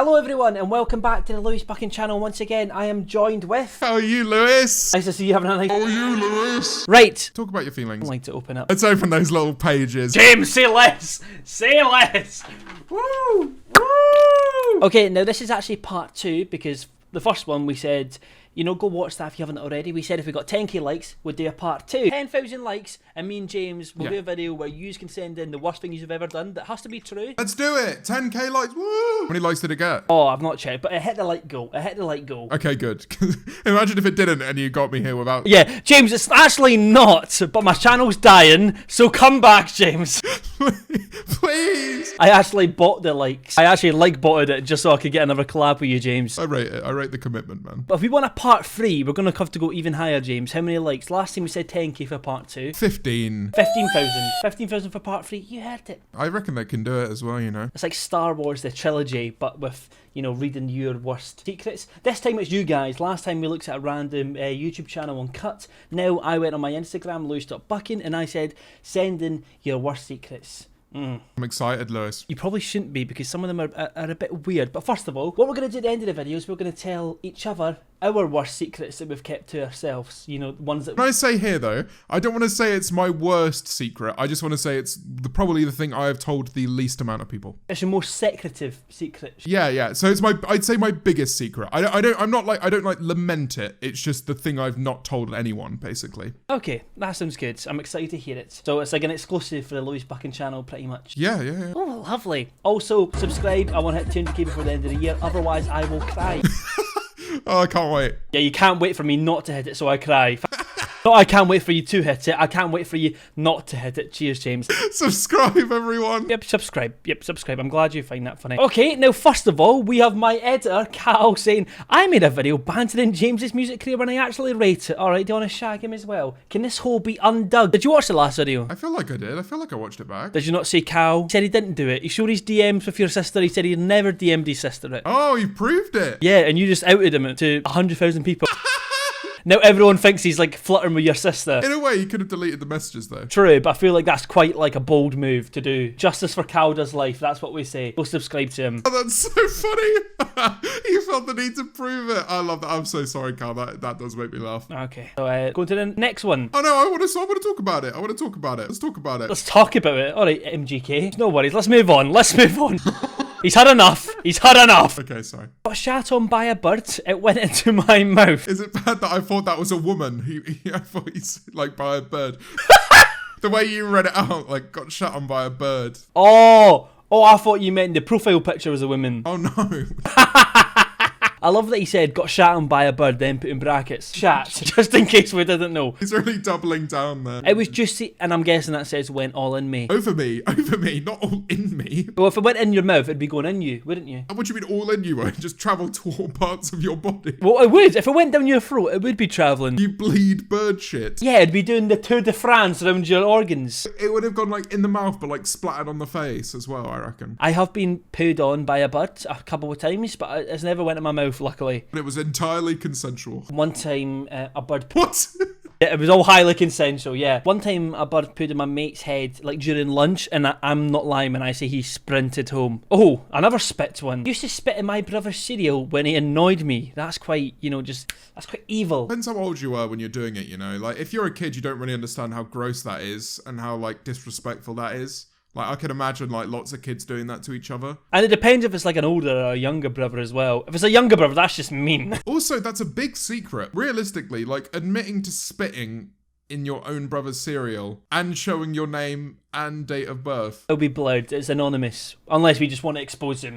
Hello everyone and welcome back to the Lewis Buchan channel. Once again, I am joined with... How are you, Lewis? Nice to see you having a nice... How are you, Lewis? Right. Talk about your feelings. I'd like to open up. Let's open those little pages. James, say less! Say less! Woo! Woo! Okay, now this is actually part 2 because the first one we said, you know, go watch that if you haven't already. We said if we got 10k likes, we'd do a part 2. 10,000 likes and me and James will do a video where you can send in the worst thing you've ever done that has to be true. Let's do it. 10k likes. Woo! How many likes did it get? Oh, I've not checked, but it hit the like goal. It hit the like goal. Okay, good. Imagine if it didn't and you got me here without... Yeah, James, it's actually not, but my channel's dying, so come back, James. Please. I actually bought the likes. I actually botted it just so I could get another collab with you, James. I rate it. I rate the commitment, man. But if we want a part 3, we're going to have to go even higher, James. How many likes? Last time we said 10k for part 2. 15. 15,000. 15,000 for part 3. You heard it. I reckon they can do it as well, you know. It's like Star Wars, the trilogy, but with, you know, reading your worst secrets. This time it's you guys. Last time we looked at a random YouTube channel Uncut. Now I went on my Instagram, Lewis.Buchan, and I said, send in your worst secrets. I'm excited, Lewis. You probably shouldn't be because some of them are a bit weird. But first of all, what we're going to do at the end of the video is we're going to tell each other our worst secrets that we've kept to ourselves. You know, ones that... Can I say here, though, I don't want to say it's my worst secret. I just want to say it's probably the thing I have told the least amount of people. It's your most secretive secret. Yeah. So it's I'd say my biggest secret. I don't lament it. It's just the thing I've not told anyone, basically. Okay, that sounds good. I'm excited to hear it. So it's like an exclusive for the Lewis Buchan channel, pretty much. Yeah. Oh, lovely. Also, subscribe. I want to hit 200k before the end of the year. Otherwise, I will cry. Oh, I can't wait. Yeah, you can't wait for me not to hit it, so I cry. No, I can't wait for you to hit it. I can't wait for you not to hit it. Cheers, James. Subscribe, everyone. Yep, subscribe. I'm glad you find that funny. Okay, now first of all, we have my editor, Cal, saying, I made a video bantering James's music career when I actually rate it. Alright, do you want to shag him as well? Can this hole be undug? Did you watch the last video? I feel like I did. I feel like I watched it back. Did you not see Cal? He said he didn't do it. He showed his DMs with your sister. He said he'd never DM'd his sister it. Oh, you proved it. Yeah, and you just outed him to 100,000 people. Now everyone thinks he's like flirting with your sister. In a way, you could have deleted the messages though. True, but I feel like that's quite like a bold move to do. Justice for Calda's life, that's what we say. Go subscribe to him. Oh, that's so funny. You felt the need to prove it. I love that. I'm so sorry, Cal. That does make me laugh. Okay, so go to the next one. Oh no, I want to talk about it. Let's talk about it. Let's talk about it. Alright, MGK. No worries, let's move on. He's had enough. Okay, sorry. Got shat on by a bird. It went into my mouth. Is it bad that I thought that was a woman? I thought he's like by a bird. The way you read it out, like got shat on by a bird. Oh, I thought you meant the profile picture was a woman. Oh no. I love that he said got shat on by a bird, then put in brackets shat, just in case we didn't know. He's really doubling down there. It was just, and I'm guessing that says went all in me. Over me, not all in me. Well, if it went in your mouth, it'd be going in you, wouldn't you? What do you mean all in you? Won't just travel to all parts of your body? Well, it would. If it went down your throat, it would be travelling. You bleed bird shit. Yeah, it'd be doing the Tour de France around your organs. It would have gone like in the mouth, but like splattered on the face as well, I reckon. I have been pooed on by a bird a couple of times, but it's never went in my mouth, luckily. It was entirely consensual. One time, a bird... What? Yeah, it was all highly consensual, yeah. One time, a bird pooed in my mate's head, like during lunch, and I'm not lying when I say he sprinted home. Oh, another spit one. He used to spit in my brother's cereal when he annoyed me. That's quite, you know, that's quite evil. Depends how old you are when you're doing it, you know? Like, if you're a kid, you don't really understand how gross that is and how, like, disrespectful that is. Like, I can imagine, like, lots of kids doing that to each other. And it depends if it's, like, an older or a younger brother as well. If it's a younger brother, that's just mean. Also, that's a big secret. Realistically, like, admitting to spitting in your own brother's cereal and showing your name and date of birth. It'll be blurred. It's anonymous. Unless we just want to expose him.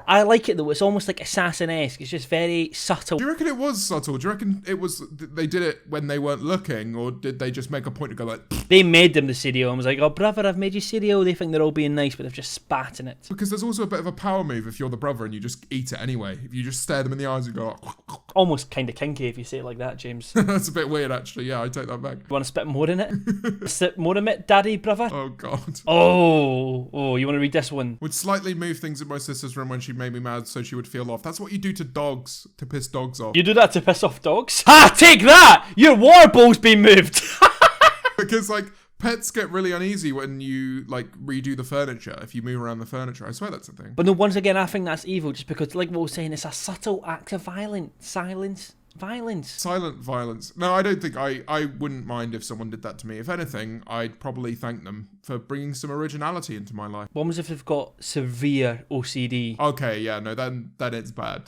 I like it though, it's almost like assassin-esque, it's just very subtle. Do you reckon it was subtle? Do you reckon it was, they did it when they weren't looking, or did they just make a point to go like... They made them the cereal and was like, oh brother, I've made you cereal. They think they're all being nice, but they've just spat in it. Because there's also a bit of a power move if you're the brother and you just eat it anyway. If you just stare them in the eyes and go... Almost kind of kinky if you say it like that, James. That's a bit weird actually, yeah, I take that back. You want to spit more in it? Spit more in it, daddy, brother? Oh god. Oh, you want to read this one? Would slightly move things in my sister's room when she made me mad so she would feel off. That's what you do to dogs, to piss dogs off. You do that to piss off dogs? Ha! Take that! Your warball's been moved! Because like, Pets get really uneasy when you like redo the furniture. If you move around the furniture, I swear that's a thing. But no, once again, I think that's evil, just because, like what we were saying, it's a subtle act of violence. Silent violence. No, I don't think I wouldn't mind if someone did that to me. If anything, I'd probably thank them for bringing some originality into my life. What was if they've got severe OCD? Okay, yeah, no, then it's bad.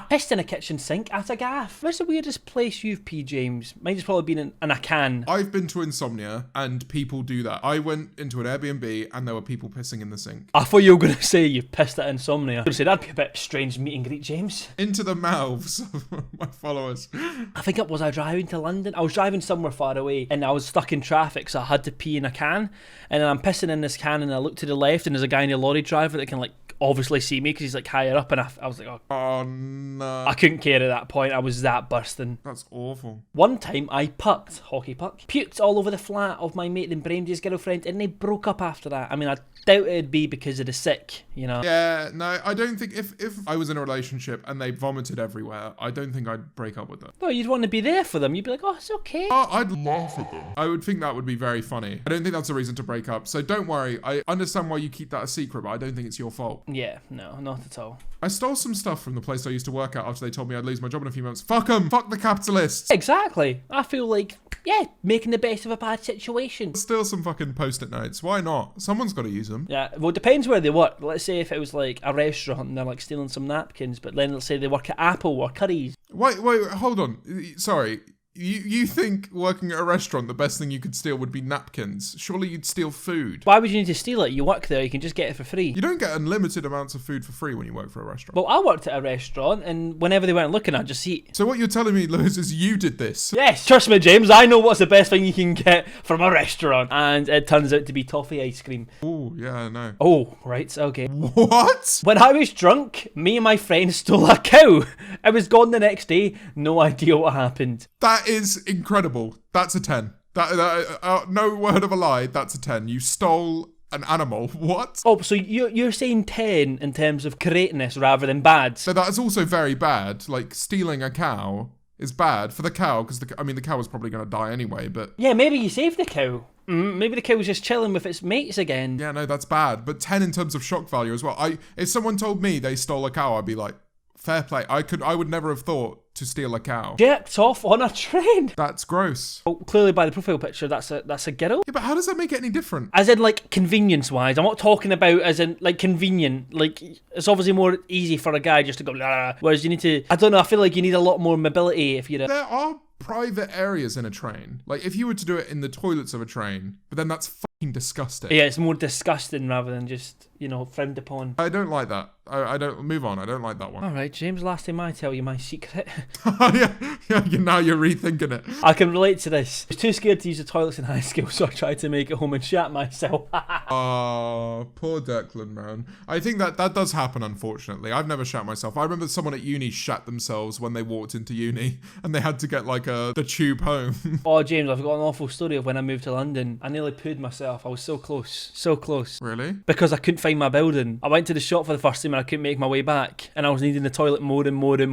Pissed in a kitchen sink at a gaff. Where's the weirdest place you've peed, James? Mine's probably been in a can. I've been to Insomnia and people do that. I went into an Airbnb and there were people pissing in the sink. I thought you were going to say you pissed at Insomnia. I was going to say that'd be a bit strange meet and greet, James. Into the mouths of my followers. I think it was I driving to London. I was driving somewhere far away and I was stuck in traffic, so I had to pee in a can. And then I'm pissing in this can and I look to the left and there's a guy in a lorry driver that can like obviously see me because he's like higher up, and I was like, oh no. I couldn't care at that point. I was that bursting. That's awful. One time I hockey puck, puked all over the flat of my mate and Brady's girlfriend, and they broke up after that. I mean, I doubt it'd be because of the sick, you know. Yeah, no, I don't think if I was in a relationship and they vomited everywhere, I don't think I'd break up with them. No, you'd want to be there for them. You'd be like, oh, it's okay. I'd laugh at them. I would think that would be very funny. I don't think that's a reason to break up. So don't worry. I understand why you keep that a secret, but I don't think it's your fault. Yeah, no, not at all. I stole some stuff from the place I used to work at after they told me I'd lose my job in a few months. Fuck them. Fuck the capitalists. Exactly. I feel like, yeah, making the best of a bad situation. Steal some fucking post-it notes. Why not? Someone's got to use them. Yeah, well, it depends where they work. Let's say if it was like a restaurant and they're like stealing some napkins, but then let's say they work at Apple or Curry's. Wait, hold on. Sorry. You think working at a restaurant, the best thing you could steal would be napkins? Surely you'd steal food. Why would you need to steal it? You work there, you can just get it for free. You don't get unlimited amounts of food for free when you work for a restaurant. Well, I worked at a restaurant, and whenever they weren't looking, I'd just eat. So what you're telling me, Lewis, is you did this? Yes, trust me, James, I know what's the best thing you can get from a restaurant. And it turns out to be toffee ice cream. Oh, yeah, I know. Oh, right, okay. What? When I was drunk, me and my friend stole a cow. I was gone the next day, no idea what happened. That is incredible. That's a 10. No word of a lie, that's a 10. You stole an animal. What? Oh, so you're saying 10 in terms of greatness rather than bad? So that is also very bad. Like, stealing a cow is bad for the cow, because the cow was probably going to die anyway, but... Yeah, maybe you saved the cow. Maybe the cow was just chilling with its mates again. Yeah, no, that's bad. But 10 in terms of shock value as well. If someone told me they stole a cow, I'd be like, fair play. I would never have thought to steal a cow. Jerked off on a train. That's gross. Well, clearly by the profile picture, that's a girl. Yeah, but how does that make it any different? As in, like, convenience-wise. I'm not talking about as in, like, convenient. Like, it's obviously more easy for a guy just to go, blah, whereas you need to, I don't know, I feel like you need a lot more mobility if you're There are private areas in a train. Like, if you were to do it in the toilets of a train, but then that's fucking disgusting. Yeah, it's more disgusting rather than just, frowned upon. I don't like that. I don't, move on. I don't like that one. All right, James, last time I tell you my secret. yeah, now you're rethinking it. I can relate to this. I was too scared to use the toilets in high school, so I tried to make it home and shat myself. Oh, poor Declan, man. I think that does happen, unfortunately. I've never shat myself. I remember someone at uni shat themselves when they walked into uni, and they had to get, like, the tube home. Oh, James, I've got an awful story of when I moved to London. I nearly pooed myself. I was so close. So close. Really? Because I couldn't find my building. I went to the shop for the first time and I couldn't make my way back. And I was needing the toilet more and more. And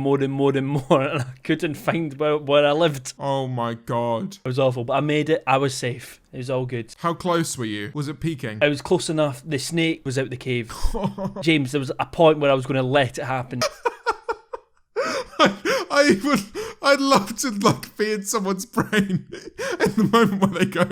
I couldn't find where I lived. Oh my God. It was awful. But I made it. I was safe. It was all good. How close were you? Was it peaking? I was close enough. The snake was out the cave. James, there was a point where I was going to let it happen. I'd love to like be in someone's brain in the moment when they go,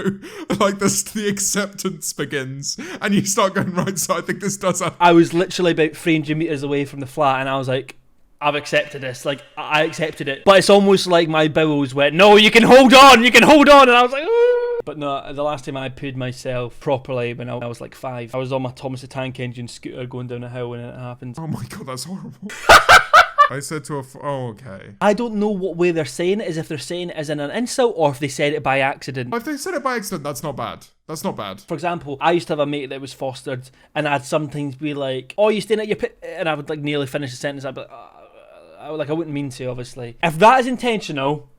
like the acceptance begins, and you start going, right, so I think this does happen. I was literally about 300 metres away from the flat, and I was like, I've accepted this. Like, I accepted it. But it's almost like my bowels went, no, you can hold on. And I was like, ooh. But no, the last time I pooed myself properly when I was like 5, I was on my Thomas the Tank Engine scooter going down a hill when it happened. Oh my God, that's horrible. I said to okay. I don't know what way they're saying it, is if they're saying it as in an insult or if they said it by accident. If they said it by accident, that's not bad. That's not bad. For example, I used to have a mate that was fostered, and I'd sometimes be like, oh, you staying at your pit? And I would like nearly finish the sentence. I'd be like, I wouldn't mean to, obviously. If that is intentional,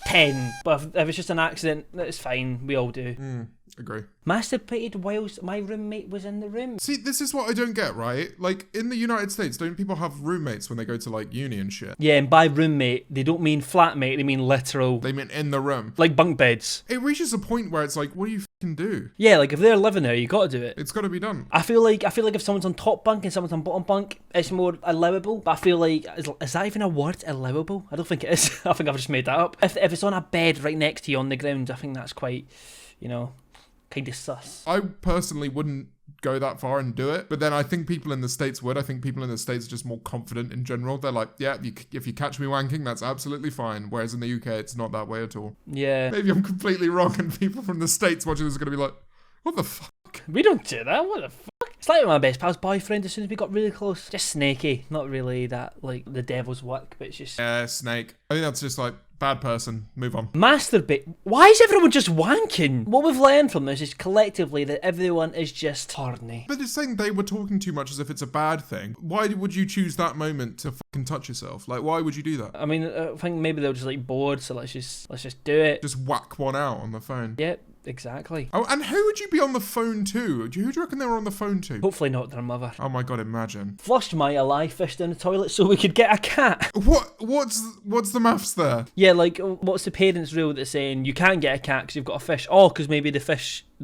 10. But if it's just an accident, it's fine. We all do. Agree. Masturbated whilst my roommate was in the room. See, this is what I don't get, right? Like, in the United States, don't people have roommates when they go to, like, uni and shit? Yeah, and by roommate, they don't mean flatmate, they mean literal. They mean in the room. Like bunk beds. It reaches a point where it's like, what do you fucking do? Yeah, like if they're living there, you gotta do it. It's gotta be done. I feel like if someone's on top bunk and someone's on bottom bunk, it's more allowable. But I feel like, is that even a word, allowable? I don't think it is. I think I've just made that up. If it's on a bed right next to you on the ground, I think that's quite, kind of sus. I personally wouldn't go that far and do it, but then I think people in the States would. I think people in the States are just more confident in general. They're like, yeah, if you catch me wanking, that's absolutely fine. Whereas in the UK, it's not that way at all. Yeah. Maybe I'm completely wrong, and people from the States watching this are going to be like, what the fuck? We don't do that, what the fuck? It's like my best pal's boyfriend as soon as we got really close. Just snaky. Not really that, like, the devil's work, but it's just... Yeah, snake. I think that's just like, bad person. Move on. Masturbate. Why is everyone just wanking? What we've learned from this is collectively that everyone is just horny. But it's saying they were talking too much as if it's a bad thing. Why would you choose that moment to fucking touch yourself? Like, why would you do that? I mean, I think maybe they were just like bored, so let's just do it. Just whack one out on the phone. Yep. Exactly. Oh, and who would you be on the phone to? Who do you reckon they were on the phone to? Hopefully not their mother. Oh my god, imagine. Flushed my alive fish down the toilet so we could get a cat. What's the maths there? Yeah, like, what's the parents' rule that's saying you can't get a cat because you've got a fish? Oh, because maybe the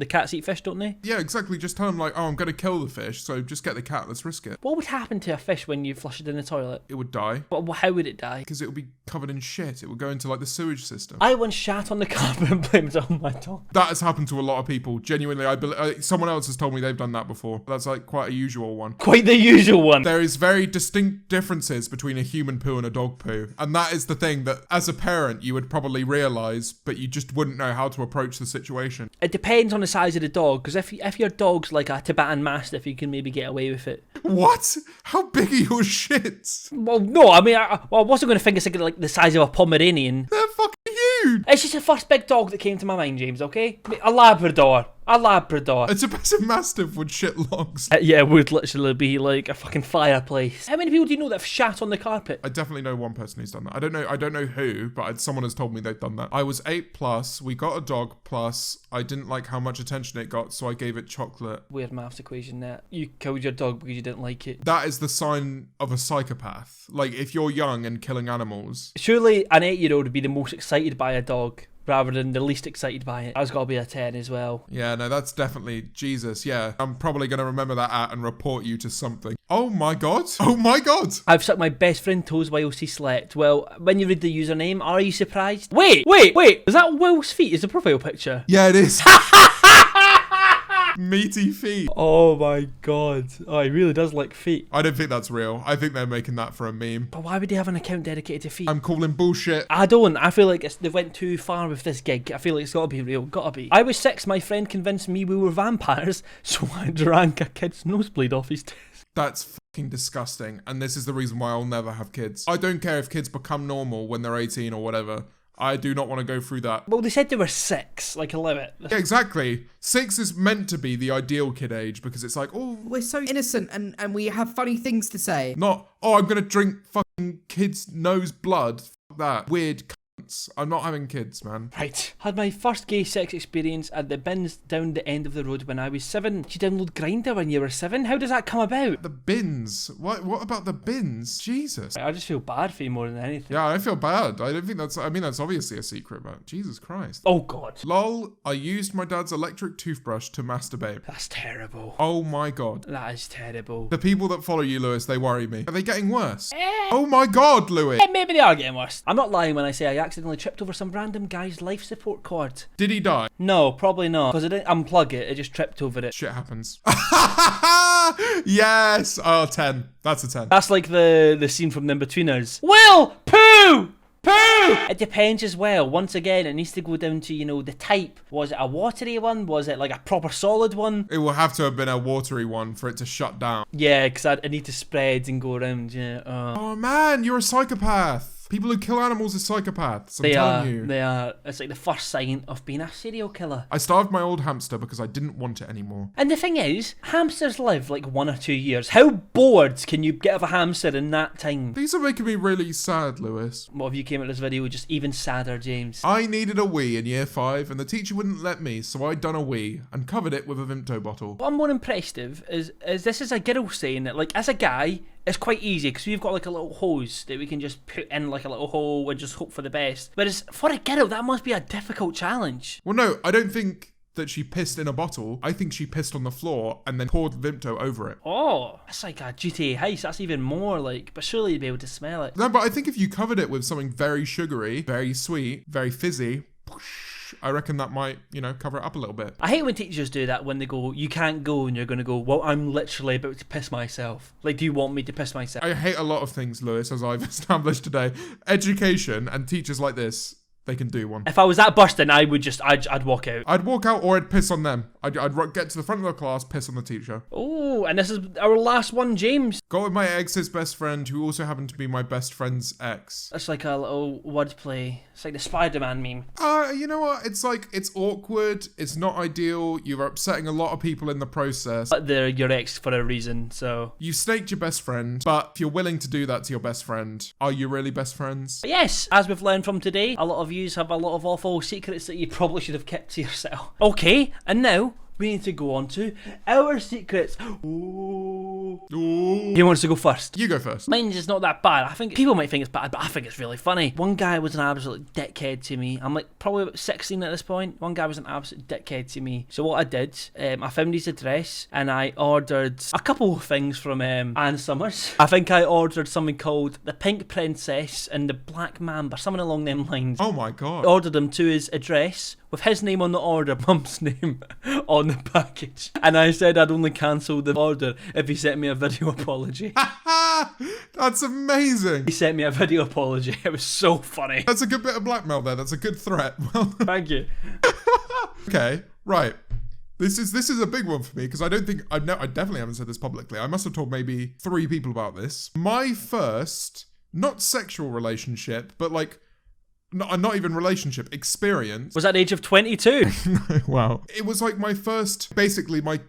cats eat fish, don't they? Yeah, exactly. Just tell them like, oh, I'm going to kill the fish, so just get the cat. Let's risk it. What would happen to a fish when you flush it in the toilet? It would die. But how would it die? Because it would be covered in shit. It would go into like the sewage system. I once shat on the carpet and blamed it on my dog. That has happened to a lot of people. Genuinely, I believe someone else has told me they've done that before. That's like quite a usual one. Quite the usual one. There is very distinct differences between a human poo and a dog poo. And that is the thing that as a parent you would probably realise, but you just wouldn't know how to approach the situation. It depends on the size of the dog, because if your dog's like a Tibetan Mastiff, you can maybe get away with it. What? How big are your shits? Well, no, I mean, I wasn't going to think it's like the size of a Pomeranian. They're fucking huge. It's just the first big dog that came to my mind, James, okay? A Labrador. A Labrador. A Tibetan Mastiff would shit logs. Yeah, it would literally be like a fucking fireplace. How many people do you know that have shat on the carpet? I definitely know one person who's done that. I don't know who, but someone has told me they've done that. I was 8+, we got a dog, plus I didn't like how much attention it got, so I gave it chocolate. Weird maths equation there. You killed your dog because you didn't like it. That is the sign of a psychopath. Like, if you're young and killing animals. Surely an 8-year-old would be the most excited by a dog, rather than the least excited by it. That's got to be a 10 as well. Yeah, no, that's definitely Jesus. Yeah, I'm probably going to remember that at and report you to something. Oh my god. Oh my god. I've sucked my best friend toes whilst he slept. Well, when you read the username, are you surprised? Wait. Is that Will's feet? Is the profile picture? Yeah, it is. Meaty feet. Oh my god. Oh, he really does like feet. I don't think that's real. I think they're making that for a meme. But why would they have an account dedicated to feet? I'm calling bullshit. I don't. I feel like they went too far with this gig. I feel like it's got to be real. Got to be. I was 6. My friend convinced me we were vampires, so I drank a kid's nosebleed off his test. That's fucking disgusting. And this is the reason why I'll never have kids. I don't care if kids become normal when they're 18 or whatever. I do not want to go through that. Well, they said they were 6, like a limit. Yeah, exactly. 6 is meant to be the ideal kid age because it's like, oh, we're so innocent and we have funny things to say. Not, oh, I'm going to drink fucking kids' nose blood. Fuck that. Weird cunts. I'm not having kids, man. Right. Had my first gay sex experience at the bins down the end of the road when I was 7. Did you download Grindr when you were 7? How does that come about? The bins. What about the bins? Jesus. I just feel bad for you more than anything. Yeah, I feel bad. I don't think that's obviously a secret, but Jesus Christ. Oh god. Lol, I used my dad's electric toothbrush to masturbate. That's terrible. Oh my god. That is terrible. The people that follow you, Lewis, they worry me. Are they getting worse? Oh my god, Lewis. Maybe they are getting worse. I'm not lying when I say I accidentally tripped over some random guy's life support cord. Did he die? No, probably not. Because I didn't unplug it, I just tripped over it. Shit happens. Yes! Oh, 10. That's a 10. That's like the scene from The Inbetweeners. Will! Poo! Poo! It depends as well. Once again, it needs to go down to, the type. Was it a watery one? Was it like a proper solid one? It will have to have been a watery one for it to shut down. Yeah, because I need to spread and go around, yeah. Oh man, you're a psychopath. People who kill animals are psychopaths. I'm They are. telling you. They are. It's like the first sign of being a serial killer. I starved my old hamster because I didn't want it anymore. And the thing is, hamsters live like 1 or 2 years. How bored can you get of a hamster in that time? These are making me really sad, Lewis. What if you came at this video just even sadder, James? I needed a wee in year 5 and the teacher wouldn't let me, so I done a wee and covered it with a Vimto bottle. What I'm more impressed of is this is a girl saying that, like, as a guy, it's quite easy because we've got like a little hose that we can just put in like a little hole and just hope for the best. Whereas for a girl, that must be a difficult challenge. Well, no, I don't think that she pissed in a bottle. I think she pissed on the floor and then poured Vimto over it. Oh, that's like a GTA heist. That's even more like, but surely you'd be able to smell it. No, but I think if you covered it with something very sugary, very sweet, very fizzy, I reckon that might, cover it up a little bit. I hate when teachers do that when they go, you can't go, and you're going to go, well, I'm literally about to piss myself. Like, do you want me to piss myself? I hate a lot of things, Lewis, as I've established today. Education and teachers like this, they can do one. If I was at Burston, I'd walk out. I'd walk out or I'd piss on them. I'd get to the front of the class, piss on the teacher. Oh, and this is our last one, James. Got with my ex's best friend, who also happened to be my best friend's ex. That's like a little wordplay. It's like the Spider-Man meme. You know what? It's awkward. It's not ideal. You're upsetting a lot of people in the process. But they're your ex for a reason, so... You snaked your best friend, but if you're willing to do that to your best friend, are you really best friends? But yes, as we've learned from today, a lot of you have a lot of awful secrets that you probably should have kept to yourself. Okay, and now we need to go on to our secrets. Ooh. Who wants to go first? You go first. Mine's just not that bad. I think people might think it's bad, but I think it's really funny. One guy was an absolute dickhead to me. I'm like probably about 16 at this point. One guy was an absolute dickhead to me. So what I did, I found his address and I ordered a couple of things from Ann Summers. I think I ordered something called the Pink Princess and the Black Mamba, something along them lines. Oh my god. Ordered them to his address with his name on the order, Mum's name on the package. And I said I'd only cancel the order if he sent me a video apology. That's amazing. He sent me a video apology. It was so funny. That's a good bit of blackmail there. That's a good threat. Well, Thank you. okay, right. This is a big one for me because I don't think I definitely haven't said this publicly. I must have told maybe 3 people about this. My first, not sexual relationship, but like not even relationship experience. Was at the age of 22. Wow. It was like my first, basically my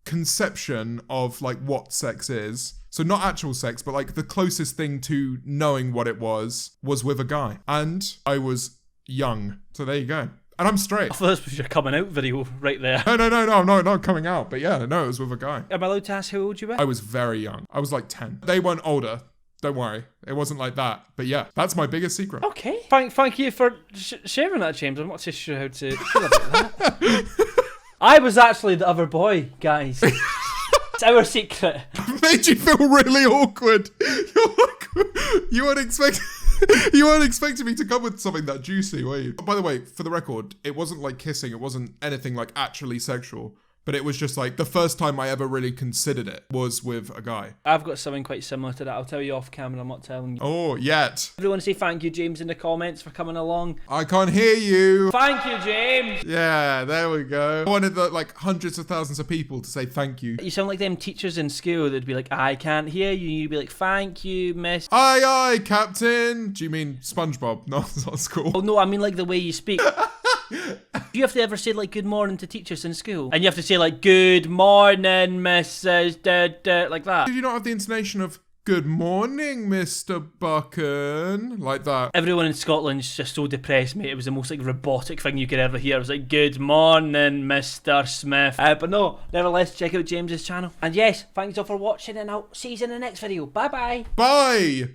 conception of like what sex is. So not actual sex, but like the closest thing to knowing what it was with a guy. And I was young. So there you go. And I'm straight. I thought this was your coming out video right there. No, I'm not coming out. But yeah, no, it was with a guy. Am I allowed to ask how old you were? I was very young. I was like 10. They weren't older. Don't worry. It wasn't like that. But yeah, that's my biggest secret. Okay. Thank you for sharing that, James. I'm not too sure how to feel about that. I was actually the other boy, guys. It's our secret. Made you feel really awkward. You weren't expecting me to come with something that juicy, were you? By the way, for the record, it wasn't like kissing. It wasn't anything like actually sexual. But it was just like the first time I ever really considered it was with a guy. I've got something quite similar to that. I'll tell you off camera. I'm not telling you. Oh, yet. Everyone say thank you, James, in the comments for coming along. I can't hear you. Thank you, James. Yeah, there we go. I wanted like hundreds of thousands of people to say thank you. You sound like them teachers in school that'd be like, I can't hear you. You'd be like, thank you, miss. Aye, aye, Captain. Do you mean SpongeBob? No, that's not school. Oh, no, I mean like the way you speak. Do you have to ever say like good morning to teachers in school? And you have to say like good morning, Mrs. Like that. Did you not have the intonation of good morning, Mr. Buchan? Like that. Everyone in Scotland's just so depressed, mate. It was the most like robotic thing you could ever hear. It was like good morning, Mr. Smith. But no, nevertheless, check out James's channel. And yes, thanks all for watching and I'll see you in the next video. Bye bye. Bye.